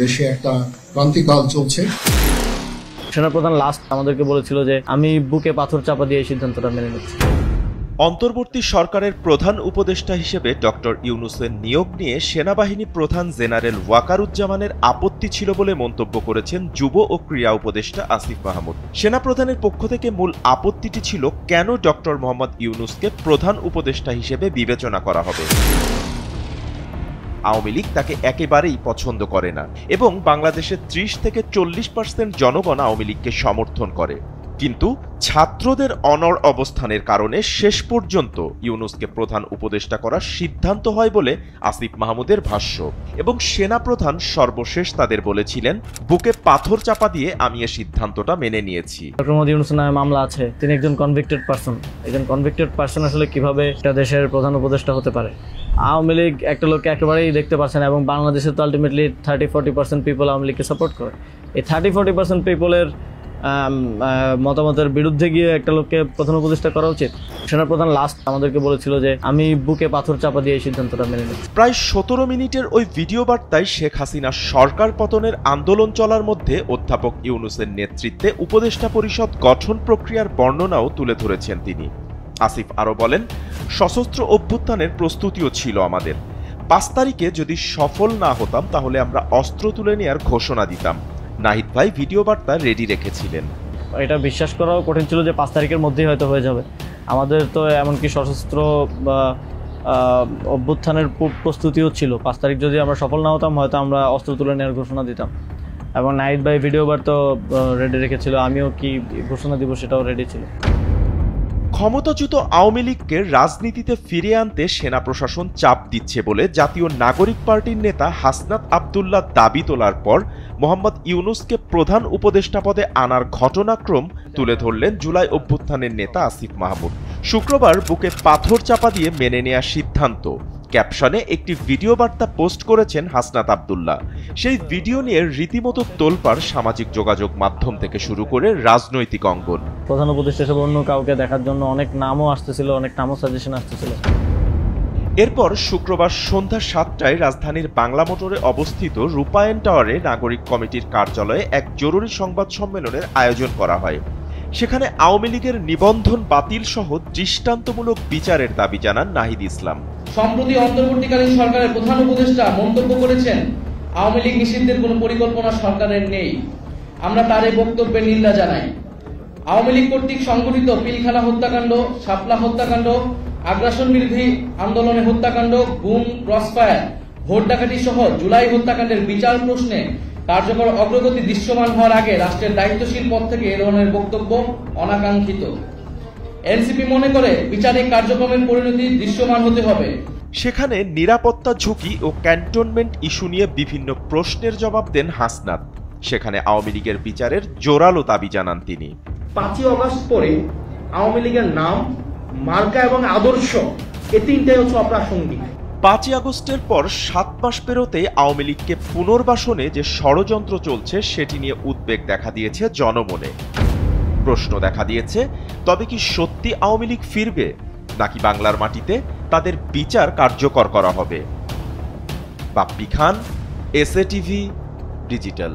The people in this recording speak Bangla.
দেশে একটা ক্রান্তিকাল চলছে। সেনাপ্রধান লাস্ট আমাদেরকে বলেছিল যে আমি বুকে পাথর চাপা দিয়ে এই সিদ্ধান্তটা মেনে নিচ্ছি। অন্তর্বর্তী সরকারের প্রধান উপদেষ্টা হিসেবে ডক্টর ইউনূসের নিয়োগ নিয়ে সেনাবাহিনী প্রধান জেনারেল ওয়াকারুজ্জামানের আপত্তি ছিল বলে মন্তব্য করেছেন যুব ও ক্রীড়া উপদেষ্টা আসিফ মাহমুদ। সেনাপ্রধানের পক্ষ থেকে মূল আপত্তিটি ছিল কেন ডক্টর মোহাম্মদ ইউনূসকে প্রধান উপদেষ্টা হিসেবে বিবেচনা করা হবে। আওয়ামী লীগ তাকে একেবারেই পছন্দ করে না এবং বাংলাদেশের ৩০ থেকে ৪০% জনগণ আওয়ামী লীগকে সমর্থন করে, কিন্তু ছাত্রদের অনড় অবস্থানের কারণে শেষ পর্যন্ত ইউনূসকে প্রধান উপদেষ্টা করার সিদ্ধান্ত হয় বলে আসিফ মাহমুদের ভাষ্য। এবং সেনাপ্রধান সর্বশেষ তাদের বলেছিলেন, বুকে পাথর চাপা দিয়ে আমি এই সিদ্ধান্তটা মেনে নিয়েছি। ডক্টর মোহাম্মদ ইউনূসের নামে মামলা আছে, তিনি একজন কনভিক্টেড পারসন। একজন কনভিক্টেড পারসন আসলে কিভাবে একটা দেশের প্রধান উপদেষ্টা হতে পারে? আওয়ামী লীগ একটা লোককে একেবারেই দেখতে পারছে না এবং বাংলাদেশের তো আলটিমেটলি 30-40% পিপল আওয়ামী লীগকে সাপোর্ট করে। এই 30-40% পিপলের মতামতের বিরুদ্ধে গিয়ে একটা লোককে প্রধান উপদেষ্টা করা উচিত? সেনাপ্রধান লাস্ট আমাদেরকে বলেছিল যে আমি বুকে পাথর চাপা দিয়ে এই সিদ্ধান্তটা মেনে নিচ্ছি। প্রায় 17 মিনিটের ওই ভিডিও বার্তায় শেখ হাসিনার সরকার পতনের আন্দোলন চলার মধ্যে অধ্যাপক ইউনূসের নেতৃত্বে উপদেষ্টা পরিষদ গঠন প্রক্রিয়ার বর্ণনাও তুলে ধরেছেন তিনি। আসিফ আরও বলেন, সশস্ত্র অভ্যুত্থানের প্রস্তুতিও ছিল আমাদের। 5 তারিখে যদি সফল না হতাম তাহলে আমরা অস্ত্র তুলে নেওয়ার ঘোষণা দিতাম। নাহিদ ভাই ভিডিও বার্তা রেডি রেখেছিলেন। এটা বিশ্বাস করাও কঠিন ছিল যে 5 তারিখের মধ্যেই হয়তো হয়ে যাবে। আমাদের তো এমনকি সশস্ত্র অভ্যুত্থানের প্রস্তুতিও ছিল। 5 তারিখ যদি আমরা সফল না হতাম হয়তো আমরা অস্ত্র তুলে নেওয়ার ঘোষণা দিতাম। এবং নাহিদ ভাই ভিডিও বার্তাও রেডি রেখেছিল, আমিও কি ঘোষণা দিব সেটাও রেডি ছিল। ক্ষমতাচ্যুত আওয়ামী লীগকে রাজনীতিতে ফিরিয়ে আনতে সেনা প্রশাসন চাপ দিচ্ছে বলে জাতীয় নাগরিক পার্টির নেতা হাসনাত আব্দুল্লাহ দাবি তোলার পর মোহাম্মদ ইউনূসকে প্রধান উপদেষ্টা পদে আনার ঘটনাক্রম তুলে ধরলেন জুলাই অভ্যুত্থানের নেতা আসিফ মাহমুদ। শুক্রবার বুকে পাথর চাপা দিয়ে মেনে নেওয়ার সিদ্ধান্ত ক্যাপশনে একটি ভিডিও বার্তা পোস্ট করেছেন হাসনাত আব্দুল্লাহ। সেই ভিডিও নিয়ে রীতিমতো তোলপাড় সামাজিক যোগাযোগ মাধ্যম থেকে শুরু করে রাজনৈতিক অঙ্গন। প্রধান উপদেষ্টা হিসেবে অন্য কাউকে দেখার জন্য অনেক নামও আসতেছিল, অনেক নামও সাজেশন আসতেছিল। এরপর শুক্রবার সন্ধ্যা 7টায় রাজধানীর বাংলা মোটরে অবস্থিত রূপায়ণ টাওয়ারে নাগরিক কমিটির কার্যালয়ে এক জরুরি সংবাদ সম্মেলনের আয়োজন করা হয়। সেখানে আওয়ামী লীগের নিবন্ধন বাতিল সহ দৃষ্টান্তমূলক বিচারের দাবি জানান নাহিদ ইসলাম। সম্প্রতি অন্তর্বর্তীকালীন সরকারের প্রধান উপদেষ্টা মন্তব্য করেছেন, আওয়ামী লীগ নিষিদ্ধের কোনো পরিকল্পনা সরকারের নেই। আমরা তার এই বক্তব্যের নিন্দা জানাই। আওয়ামী লীগ কর্তৃক সংগঠিত পিলখানা হত্যাকাণ্ড, শাপলা হত্যাকাণ্ড, আগ্রাসন বিরোধী আন্দোলনে হত্যাকাণ্ড, গুম, ক্রসফায়ার, ভোট ডাকাতি সহ জুলাই হত্যাকাণ্ডের বিচার প্রশ্নে কার্যকর অগ্রগতি দৃশ্যমান হওয়ার আগে রাষ্ট্রের দায়িত্বশীল পদ থেকে এ ধরনের বক্তব্য অনাকাঙ্ক্ষিত। এনসিপি মনে করে বিচারিক কার্যক্রমের পরিণতি দৃশ্যমান হতে হবে। সেখানে নিরাপত্তা ঝুঁকি ও ক্যান্টনমেন্ট ইস্যু নিয়ে বিভিন্ন প্রশ্নের জবাব দেন হাসনাত। সেখানে আওয়ামী লীগের বিচারের জোরালো দাবি জানান তিনি। 5ই আগস্ট পরে আওয়ামী লীগের নাম, মার্কা এবং আদর্শ এই তিনটাই হচ্ছে অপ্রাসঙ্গিক। 5ই আগস্টের পর 7 মাস পেরোতে আওয়ামী লীগকে পুনর্বাসনে যে ষড়যন্ত্র চলছে সেটি নিয়ে উদ্বেগ দেখা দিয়েছে জনমনে। প্রশ্ন দেখা দিয়েছে, তবে কি সত্যি আওয়ামী লীগ ফিরবে, নাকি বাংলার মাটিতে তাদের বিচার কার্যকর করা হবে? বাপ্পি খান, এসএ টিভি ডিজিটাল।